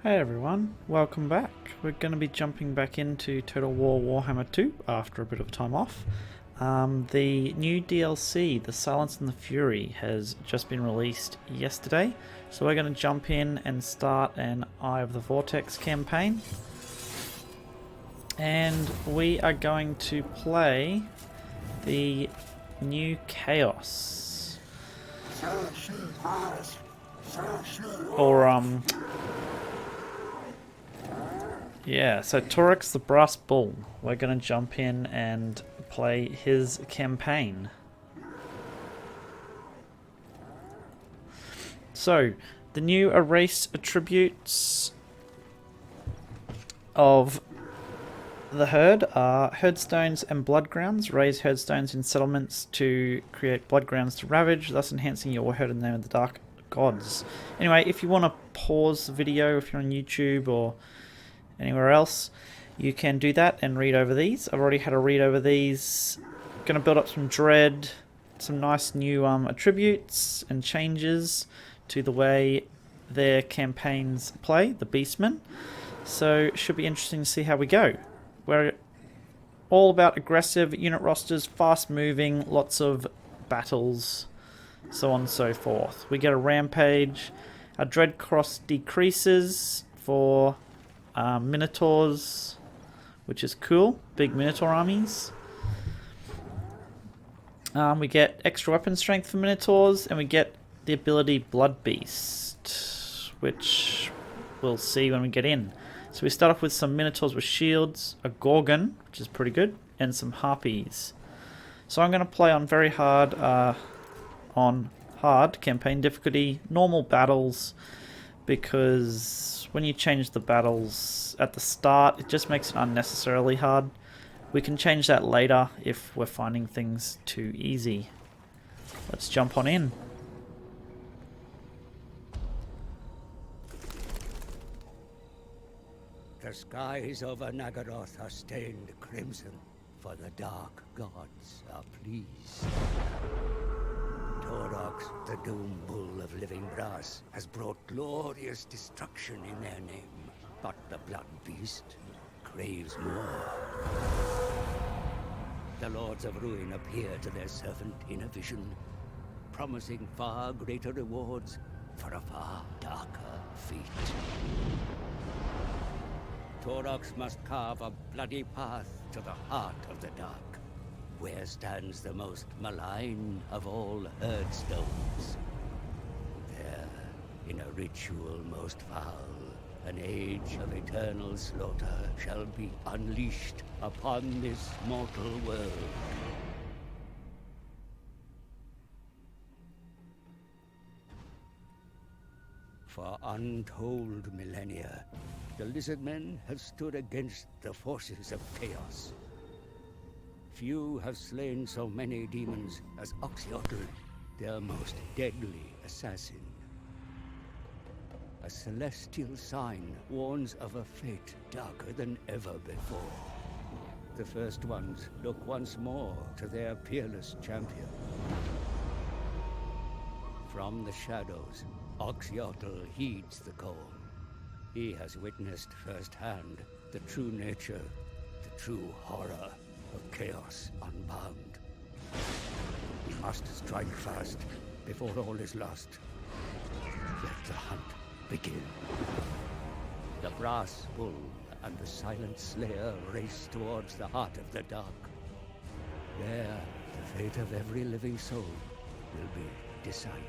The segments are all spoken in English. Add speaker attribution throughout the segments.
Speaker 1: Hey everyone, welcome back. We're going to be jumping back into Total War Warhammer 2 after a bit of time off. The new DLC, The Silence and the Fury, has just been released yesterday, so we're going to jump in and start an Eye of the Vortex campaign. And we are going to play the new Chaos. Or, yeah, so Taurox the Brass Bull. We're going to jump in and play his campaign. So, the new erased attributes of the herd are herdstones and bloodgrounds. Raise herdstones in settlements to create bloodgrounds to ravage, thus enhancing your herd in the name of the dark gods. Anyway, if you want to pause the video, if you're on YouTube or anywhere else, you can do that and read over these. I've already had a read over these. Going to build up some dread, some nice new attributes and changes to the way their campaigns play, the Beastmen. So it should be interesting to see how we go. We're all about aggressive unit rosters, fast moving, lots of battles, so on and so forth. We get a rampage. Our dread cross decreases for Minotaurs, which is cool. Big Minotaur armies. We get extra weapon strength for Minotaurs, and we get the ability Blood Beast, which we'll see when we get in. So we start off with some Minotaurs with shields, a Gorgon, which is pretty good, and some Harpies. So I'm going to play on very hard, campaign difficulty, normal battles, because when you change the battles at the start, it just makes it unnecessarily hard. We can change that later if we're finding things too easy. Let's jump on in.
Speaker 2: The skies over Nagaroth are stained crimson, for the dark gods are pleased. Taurox, the Doombull of living brass, has brought glorious destruction in their name, but the blood beast craves more. The lords of ruin appear to their servant in a vision, promising far greater rewards for a far darker fate. Taurox must carve a bloody path to the heart of the dark, where stands the most malign of all herdstones. There, in a ritual most foul, an age of eternal slaughter shall be unleashed upon this mortal world. For untold millennia, the Lizardmen have stood against the forces of chaos. Few have slain so many demons as Oxyotl, their most deadly assassin. A celestial sign warns of a fate darker than ever before. The first ones look once more to their peerless champion. From the shadows, Oxyotl heeds the call. He has witnessed firsthand the true nature, the true horror of chaos unbound. He must strike fast before all is lost. Let the hunt begin. The Brass Bull and the Silent Slayer race towards the heart of the dark. There, the fate of every living soul will be decided.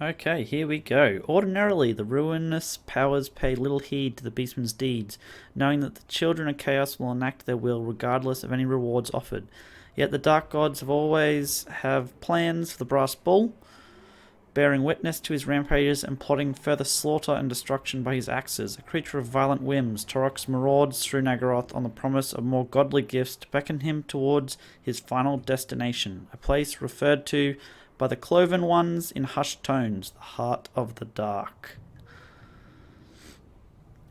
Speaker 1: Okay, here we go. Ordinarily, the ruinous powers pay little heed to the Beastmen's deeds, knowing that the children of chaos will enact their will regardless of any rewards offered. Yet the dark gods have always have plans for the Brass Bull, bearing witness to his rampages and plotting further slaughter and destruction by his axes. A creature of violent whims, Taurox marauds through Nagaroth on the promise of more godly gifts to beckon him towards his final destination, a place referred to by the Cloven Ones in hushed tones, the heart of the dark.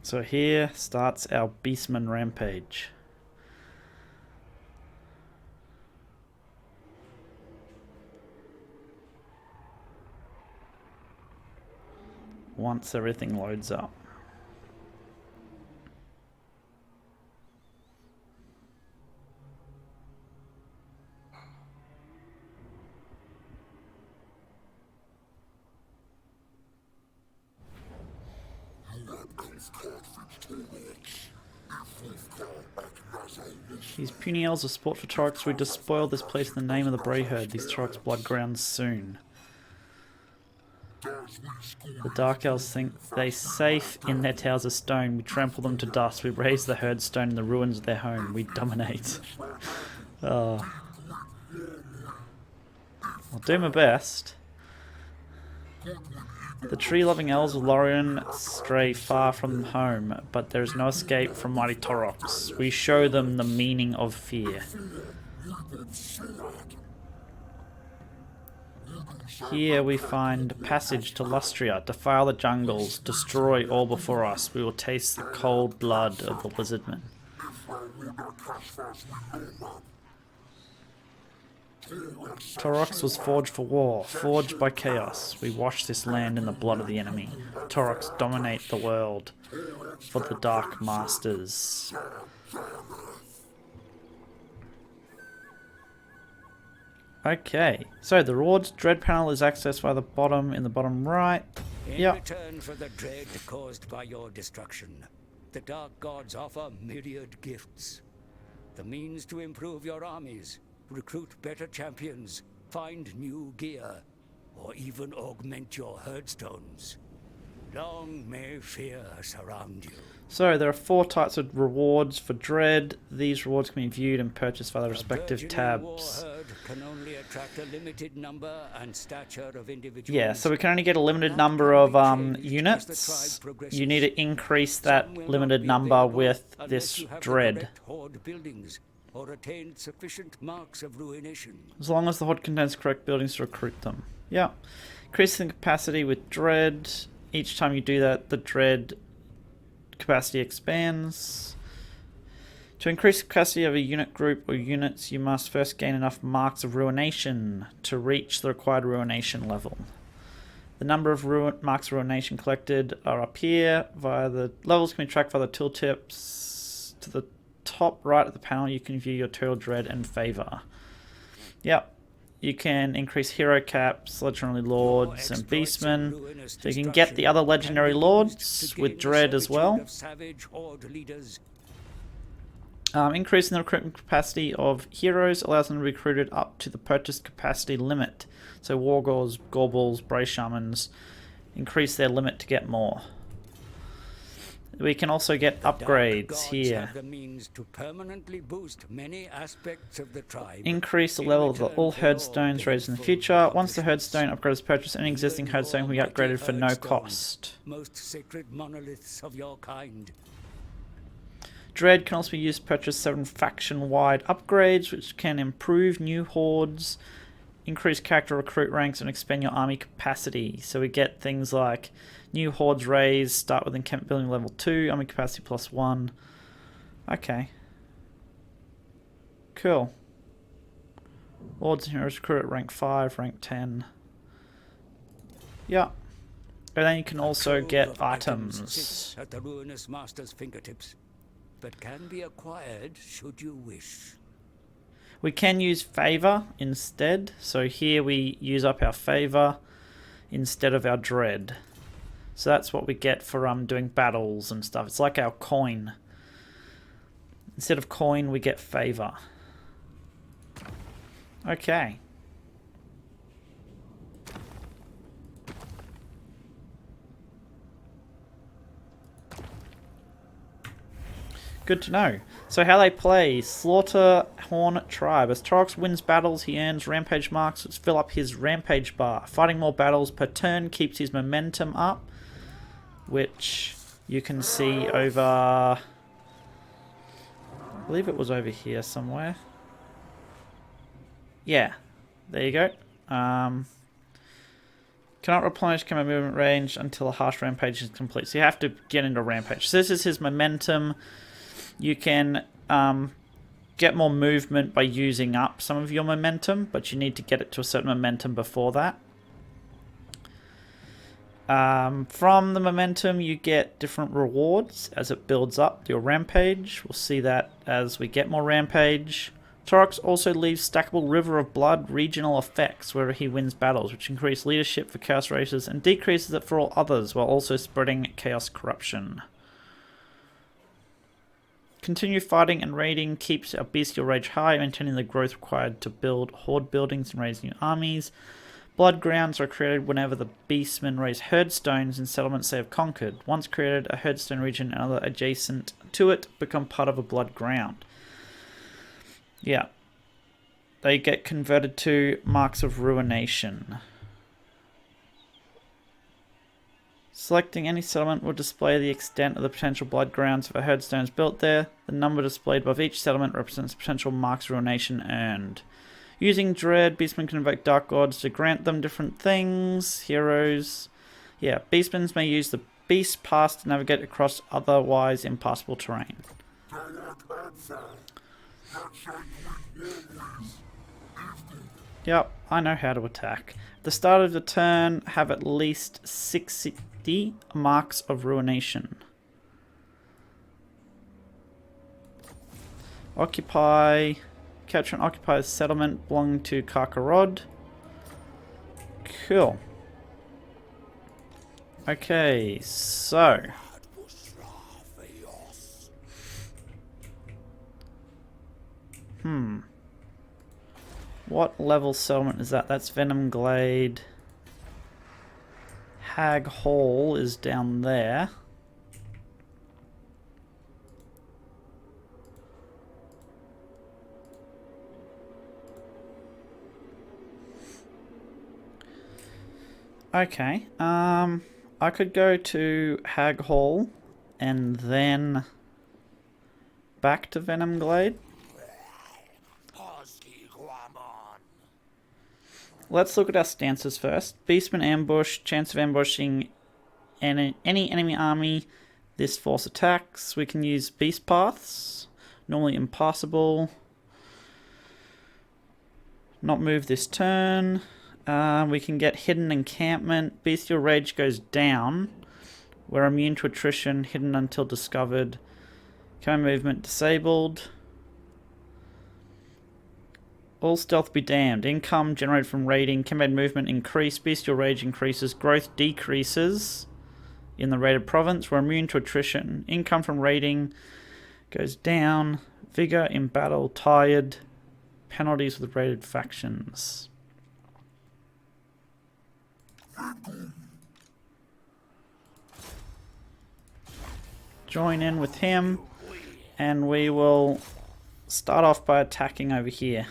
Speaker 1: So here starts our Beastman rampage. once everything loads up. These puny elves are sport for Taurox. We despoil this place in the name of the Brayherd. These Taurox blood grounds soon. The Dark Elves think they safe in their towers of stone. We trample them to dust. We raise the herd stone in the ruins of their home. We dominate. Oh. I'll do my best. The tree-loving elves of Lorien stray far from home, but there is no escape from mighty Taurox. We show them the meaning of fear. Here we find passage to Lustria. Defile the jungles, destroy all before us. We will taste the cold blood of the Lizardmen. Taurox was forged for war, forged by chaos. We wash this land in the blood of the enemy. Taurox dominate the world for the Dark Masters. Okay, so the rewards dread panel is accessed by the bottom in the bottom right.
Speaker 2: In return for the dread caused by your destruction, the Dark Gods offer myriad gifts. The means to improve your armies, recruit better champions, find new gear, or even augment your herdstones. Long may fear surround you.
Speaker 1: So there are 4 types of rewards for dread. These rewards can be viewed and purchased via the respective tabs.
Speaker 2: Can only attract a limited number and stature of individuals.
Speaker 1: Yeah, so we can only get a limited number of units. You need to increase that limited number with this dread.
Speaker 2: Or attained sufficient marks of ruination.
Speaker 1: As long as the horde contains correct buildings to recruit them. Yeah. Increasing capacity with dread. Each time you do that, the dread capacity expands. To increase the capacity of a unit group or units, you must first gain enough marks of ruination to reach the required ruination level. The number of marks of ruination collected are up here. Via the levels can be tracked via the tooltips. To the top right of the panel, you can view your total dread and favor. Yep. You can increase hero caps, legendary lords, and beastmen. So you can get the other legendary lords with dread as well. Increasing the recruitment capacity of heroes allows them to be recruited up to the purchase capacity limit. So wargors, gorbals, bray shamans increase their limit to get more. We can also get upgrades here. Increase the level of all herdstones raised in the future. Once the herdstone upgrade is purchased, any existing herdstone will be upgraded for no cost.
Speaker 2: Most sacred monoliths of your kind.
Speaker 1: Dread can also be used to purchase 7 faction-wide upgrades, which can improve new hordes, increase character recruit ranks, and expand your army capacity. So we get things like new hordes raised, start with encampment building level 2, army capacity +1. Okay. Cool. Lords and heroes recruit at rank 5, rank 10. Yeah. And then you can also get items.
Speaker 2: At the ruinous master's fingertips, but can be acquired should you wish.
Speaker 1: We can use favor instead. So here we use up our favor instead of our dread. So that's what we get for doing battles and stuff. It's like our coin. Instead of coin, we get favor. Okay. Good to know. So how they play: Slaughter Horn Tribe. As Taurox wins battles, he earns rampage marks which fill up his rampage bar. Fighting more battles per turn keeps his momentum up, which you can see over, I believe it was over here somewhere. Yeah, there you go. Cannot replenish combat movement range until a harsh rampage is complete. So you have to get into rampage. So this is his momentum. You can get more movement by using up some of your momentum, but you need to get it to a certain momentum before that. From the momentum, you get different rewards as it builds up your rampage. We'll see that as we get more rampage. Taurox also leaves stackable River of Blood regional effects wherever he wins battles, which increase leadership for Chaos Races and decreases it for all others, while also spreading Chaos Corruption. Continue fighting and raiding keeps our bestial rage high, maintaining the growth required to build horde buildings and raise new armies. Blood grounds are created whenever the Beastmen raise herd stones in settlements they have conquered. Once created, a herdstone region and other adjacent to it become part of a blood ground. Yeah. They get converted to marks of ruination. Selecting any settlement will display the extent of the potential blood grounds if a herdstone is built there. The number displayed above each settlement represents potential marks of ruination earned. Using Dread, Beastmen can invoke Dark Gods to grant them different things. Heroes. Yeah, Beastmen may use the Beast Pass to navigate across otherwise impassable terrain. Yep, I know how to attack. At the start of the turn, have at least 60 marks of ruination. Occupy. Capture and occupy a settlement belonging to Karkarod. Cool. Okay, so. What level settlement is that? That's Venom Glade. Hag Hall is down there. Okay, I could go to Hag Hall and then back to Venom Glade. Let's look at our stances first. Beastman ambush, chance of ambushing any enemy army. This force attacks. We can use beast paths, normally impassable. Not move this turn. We can get hidden encampment. Bestial rage goes down. We're immune to attrition, hidden until discovered. Cone movement disabled. All stealth be damned. Income generated from raiding. Combat movement increase. Bestial rage increases. Growth decreases in the raided province. We're immune to attrition. Income from raiding goes down. Vigor in battle. Tired. Penalties with raided factions. Join in with him, and we will start off by attacking over here.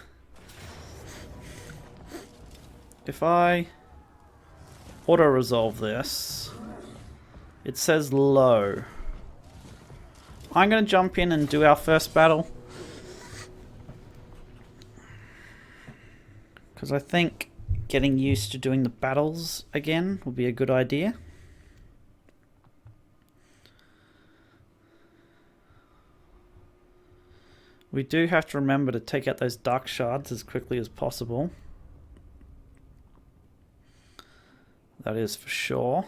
Speaker 1: If I auto-resolve this, it says low. I'm going to jump in and do our first battle, because I think getting used to doing the battles again will be a good idea. We do have to remember to take out those dark shards as quickly as possible. That is for sure.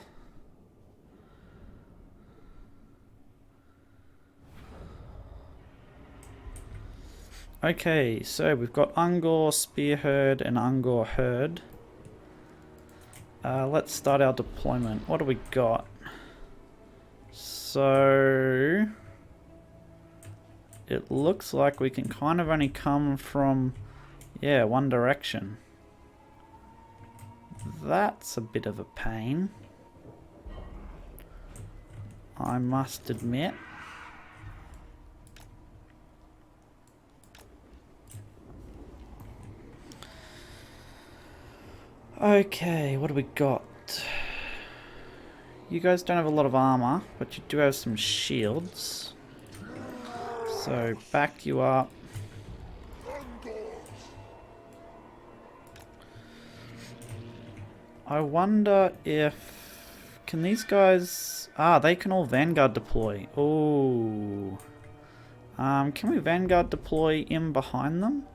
Speaker 1: Okay, so we've got Ungor Spearherd and Ungor Herd. Let's start our deployment. What do we got? So it looks like we can kind of only come from, yeah, one direction. That's a bit of a pain, I must admit. Okay, what do we got? You guys don't have a lot of armor, but you do have some shields. So, back you up. I wonder if... Can these guys... Ah, they can all Vanguard deploy. Oh. Can we Vanguard deploy in behind them?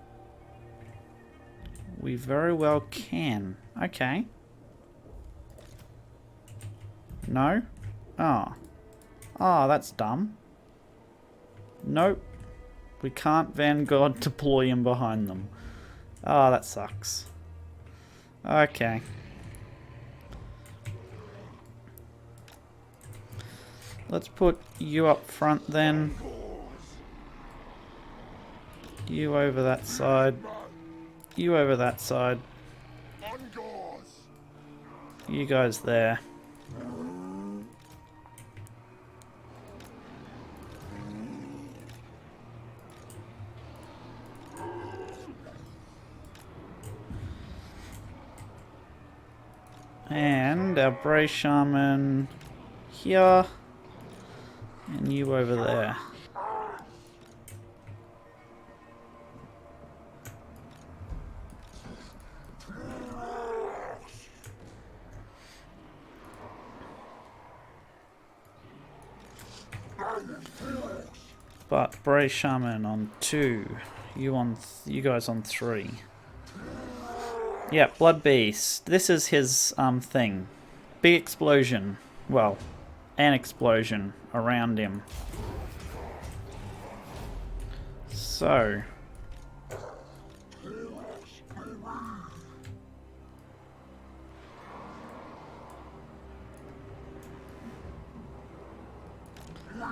Speaker 1: We very well can. Okay. No? Oh. Oh, that's dumb. Nope. We can't Vanguard deploy him behind them. Oh, that sucks. Okay. Let's put you up front then. You over that side. You over that side. You guys there. And our Bray Shaman here. And you over there. But Bray Shaman on 2. You guys on 3. Yeah, Blood Beast. This is his thing. Big explosion. Well, an explosion around him. So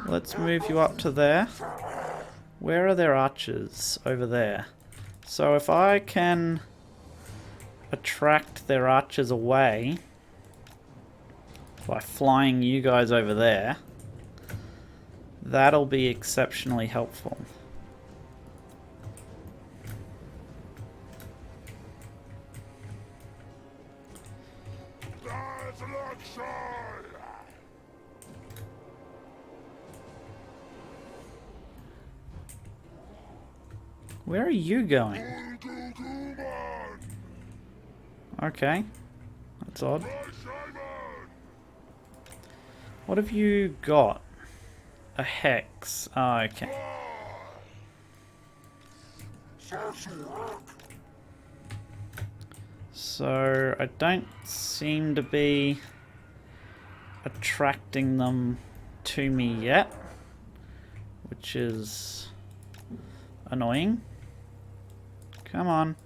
Speaker 1: let's move you up to there. Where are their archers? Over there. So if I can attract their archers away by flying you guys over there, that'll be exceptionally helpful. Where are you going? Okay. That's odd. What have you got? A hex. Oh, okay. So, I don't seem to be attracting them to me yet, which is annoying. Come on.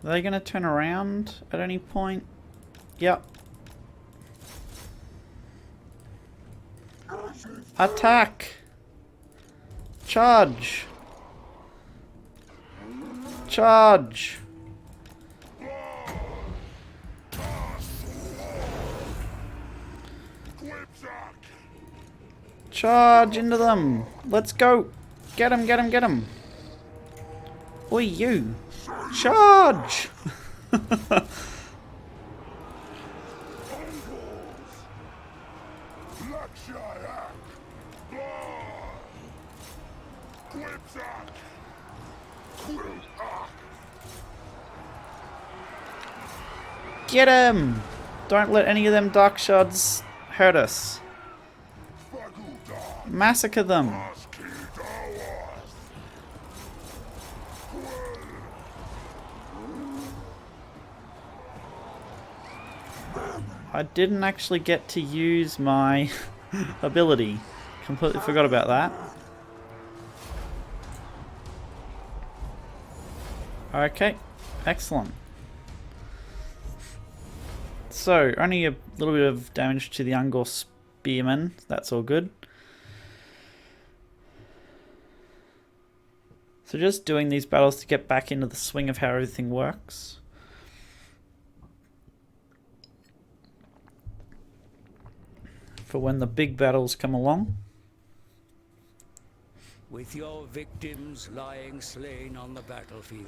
Speaker 1: Are they going to turn around at any point? Yep. Attack! Charge! Charge! Charge into them! Let's go! Get him, get him, get him! Oi, you! Charge! Get him! Don't let any of them dark shards hurt us. Massacre them! I didn't actually get to use my ability. Completely forgot about that. Okay, excellent. So, only a little bit of damage to the Ungor Spearmen. That's all good. So just doing these battles to get back into the swing of how everything works. For when the big battles come along.
Speaker 2: With your victims lying slain on the battlefield,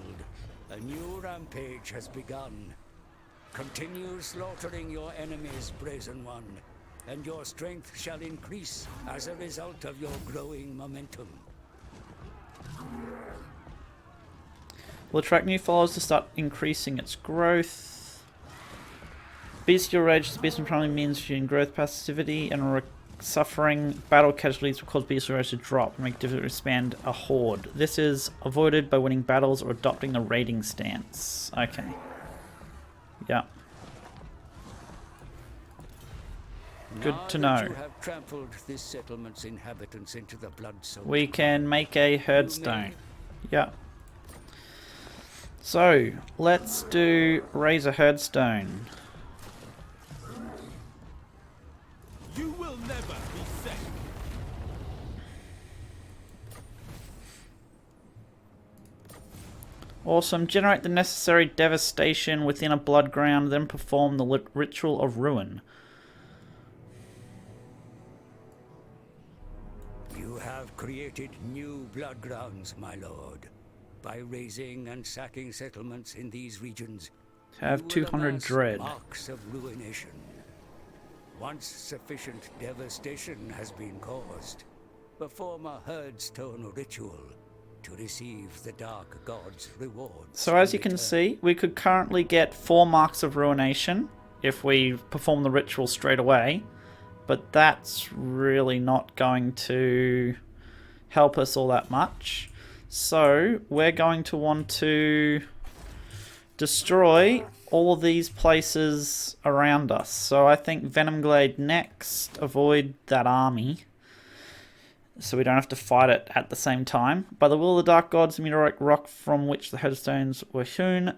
Speaker 2: a new rampage has begun. Continue slaughtering your enemies, Brazen One, and your strength shall increase as a result of your growing momentum.
Speaker 1: Will attract new followers to start increasing its growth. Bestial Rage, the Beastmen primarily means in growth passivity and suffering battle casualties will cause Bestial Rage to drop and make it difficult to expand a horde. This is avoided by winning battles or adopting the raiding stance. Okay. Yeah. Good to know.
Speaker 2: You have trampled this settlement's inhabitants into the blood soaked.
Speaker 1: We can make a herdstone. Yeah. So, let's raise a herdstone.
Speaker 3: You will never be safe.
Speaker 1: Awesome. Generate the necessary devastation within a blood ground, then perform the ritual of ruin.
Speaker 2: You have created new blood grounds, my lord. By raising and sacking settlements in these regions,
Speaker 1: Have
Speaker 2: you will
Speaker 1: 200
Speaker 2: amass
Speaker 1: dread.
Speaker 2: marks of ruination. Once sufficient devastation has been caused, perform a herdstone ritual to receive the Dark God's rewards.
Speaker 1: So as you can see, we could currently get 4 marks of ruination if we perform the ritual straight away, but that's really not going to help us all that much. So we're going to want to destroy all of these places around us. So I think Venomglade next, avoid that army, so we don't have to fight it at the same time. By the will of the Dark Gods, the meteoric rock from which the headstones were hewn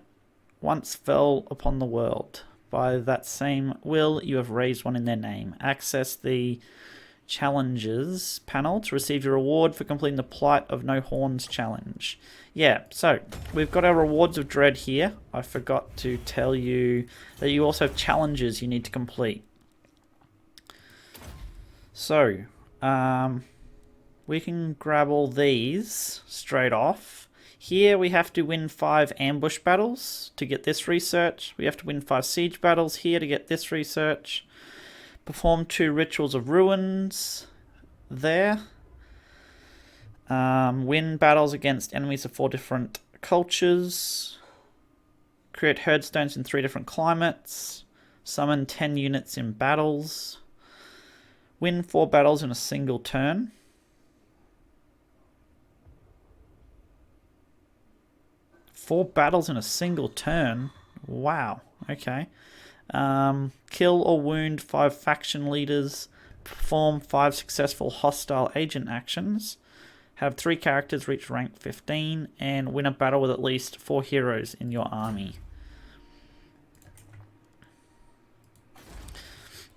Speaker 1: once fell upon the world. By that same will, you have raised one in their name. Access the challenges panel to receive your reward for completing the Plight of No Horns challenge. Yeah, so we've got our rewards of dread here. I forgot to tell you that you also have challenges you need to complete. So, we can grab all these straight off. Here we have to win 5 ambush battles to get this research. We have to win 5 siege battles here to get this research. Perform 2 rituals of ruins there. Win battles against enemies of 4 different cultures. Create herdstones in 3 different climates. Summon 10 units in battles. Win 4 battles in a single turn. Four battles in a single turn? Wow, okay. Kill or wound 5 faction leaders. Perform 5 successful hostile agent actions. Have 3 characters reach rank 15. And win a battle with at least 4 heroes in your army.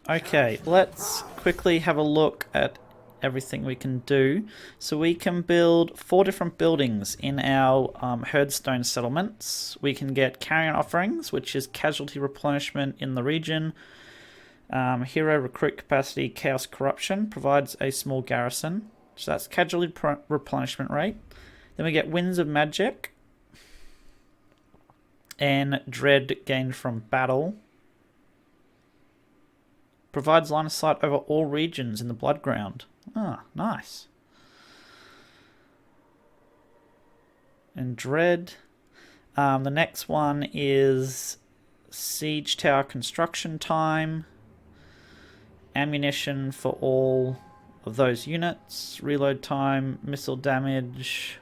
Speaker 1: Okay, let's quickly have a look at everything we can do. So we can build 4 different buildings in our herdstone settlements. We can get carrion offerings, which is casualty replenishment in the region. Hero recruit capacity, chaos corruption, provides a small garrison. So that's casualty replenishment rate. Then we get winds of magic and dread gained from battle. Provides line of sight over all regions in the blood ground. Ah, nice. And dread. The next one is siege tower construction time. Ammunition for all of those units. Reload time, missile damage,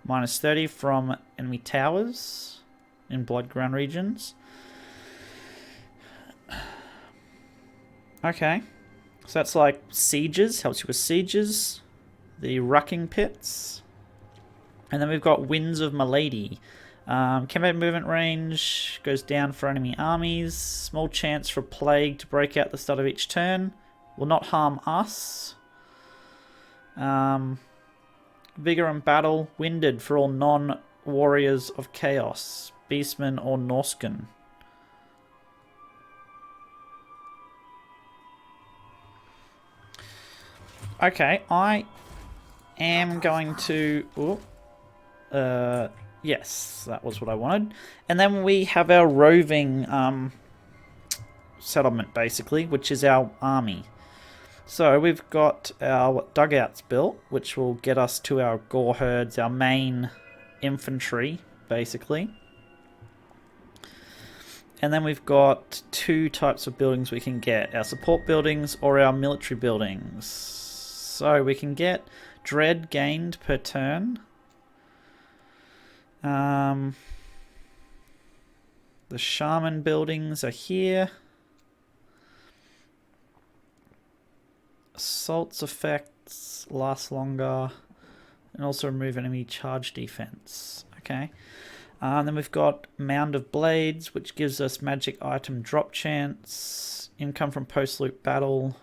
Speaker 1: minus 30 from enemy towers in blood ground regions. Okay. So that's like sieges, helps you with sieges, the rucking pits, and then we've got winds of Milady. Combat movement range goes down for enemy armies, small chance for plague to break out at the start of each turn, will not harm us. Vigor and battle. Winded for all non-warriors of chaos. Beastmen or Norsken. Okay, I am going to... yes, that was what I wanted. And then we have our roving settlement, basically, which is our army. So we've got our dugouts built, which will get us to our gore herds, our main infantry, basically. And then we've got two types of buildings we can get. Our support buildings or our military buildings. So we can get dread gained per turn. The shaman buildings are here. Assaults effects last longer. And also remove enemy charge defense. Okay. Then we've got Mound of Blades, which gives us magic item drop chance. Income from post-loop battle.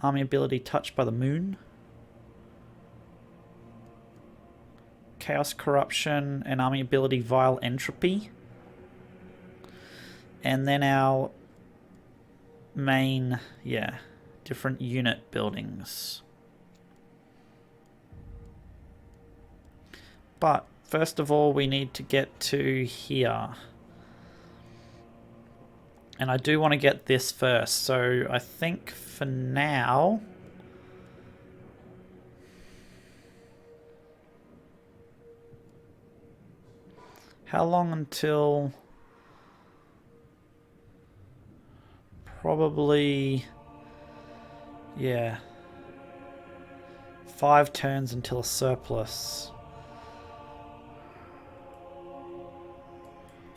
Speaker 1: Army ability Touched by the Moon. Chaos Corruption and army ability Vile Entropy. And then our main, different unit buildings. But first of all, we need to get to here. And I do want to get this first, so I think for now... How long until... Probably... 5 turns until surplus.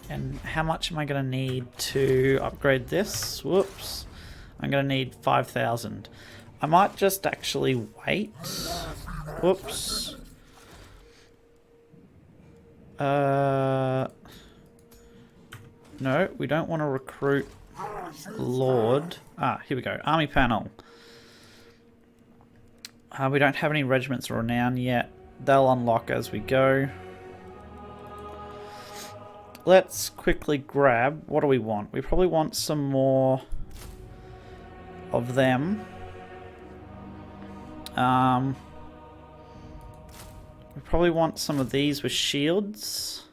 Speaker 1: And how much am I going to need to upgrade this? Whoops. I'm going to need 5,000. I might just actually wait. Whoops. No, we don't want to recruit Lord. Here we go. Army panel. We don't have any regiments of renown yet. They'll unlock as we go. Let's quickly grab... What do we want? We probably want some more of them. We probably want some of these with shields.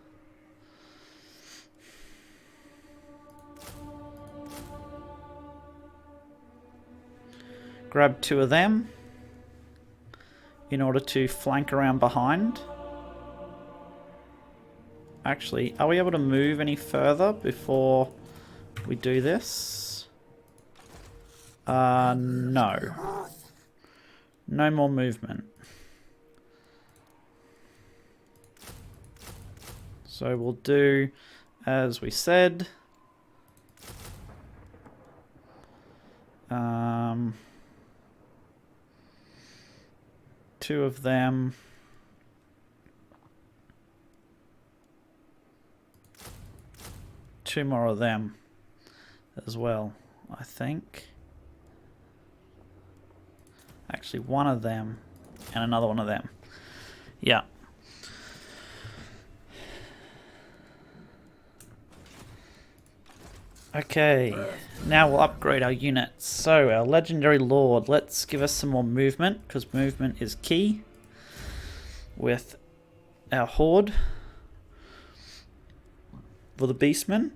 Speaker 1: Grab 2 of them in order to flank around behind. Actually, are we able to move any further before we do this? No. No more movement. So we'll do as we said. 2 of them. Two more of them as well, I think. Actually, 1 of them and another 1 of them. Yeah. Okay, now we'll upgrade our units. So, our Legendary Lord, let's give us some more movement, because movement is key with our Horde for the Beastmen.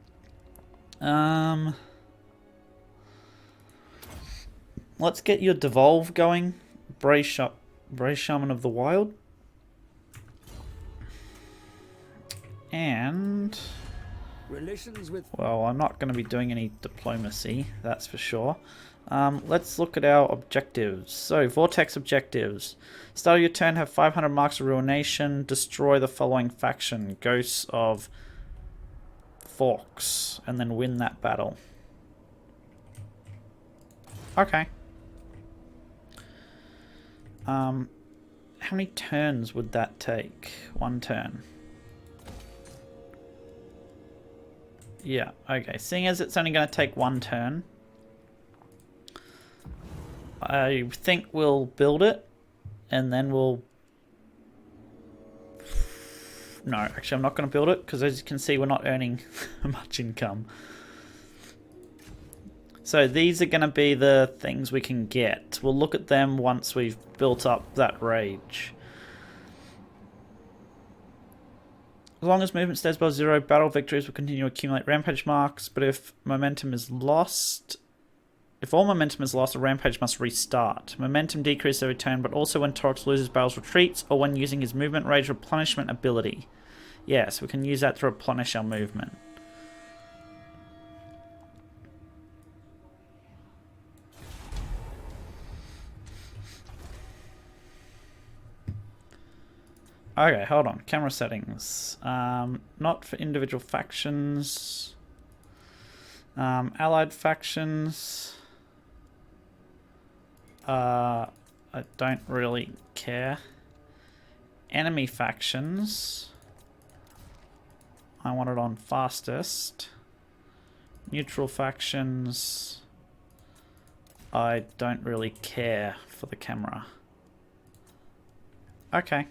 Speaker 1: Let's get your Devolve going. Brave Shaman of the Wild. And...
Speaker 2: Relations with...
Speaker 1: Well, I'm not going to be doing any diplomacy, that's for sure. Let's look at our objectives. So, Vortex objectives. Start of your turn, have 500 marks of ruination. Destroy the following faction. Ghosts of Forks. And then win that battle. Okay. How many turns would that take? 1 turn. Yeah, okay. Seeing as it's only going to take 1 turn, I think we'll build it, and then we'll No, actually I'm not going to build it because as you can see we're not earning much income. So these are going to be the things we can get. We'll look at them once we've built up that rage. As long as movement stays below 0, battle victories will continue to accumulate rampage marks, but if momentum is lost... If all momentum is lost, a rampage must restart. Momentum decreases every turn, but also when Taurox loses battles, retreats, or when using his movement rage replenishment ability. Yeah, so we can use that to replenish our movement. Okay, hold on. Camera settings. Not for individual factions. Allied factions. I don't really care. Enemy factions. I want it on fastest. Neutral factions. I don't really care for the camera. Okay.